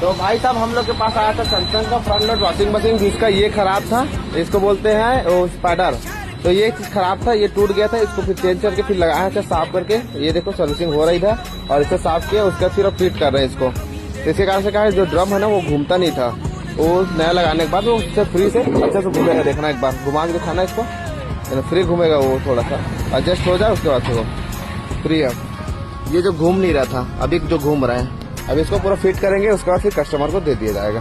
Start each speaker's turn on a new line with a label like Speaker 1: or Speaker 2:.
Speaker 1: तो भाई साहब हम लोग के पास आया था सैमसंग का फ्रंट लोड वॉशिंग मशीन, जिसका ये खराब था। इसको बोलते हैं स्पाइडर। तो ये चीज खराब था, ये टूट गया था। इसको फिर चेंज करके फिर लगाया था साफ करके। ये देखो सर्विसिंग हो रही था और इसे साफ किया, उसके बाद फिर फिट कर रहे हैं इसको। तो इसके कारण से क्या है, जो ड्रम है ना वो घूमता नहीं था। वो नया लगाने के बाद वो उससे फ्री से अच्छे से घूमेगा। देखना एक बार घुमा के दिखाना इसको, फ्री घूमेगा। वो थोड़ा सा एडजस्ट हो जाए उसके बाद से वो फ्री है। ये जो घूम नहीं रहा था अभी जो घूम रहा है, अब इसको पूरा फिट करेंगे, उसके बाद फिर कस्टमर को दे दिया जाएगा।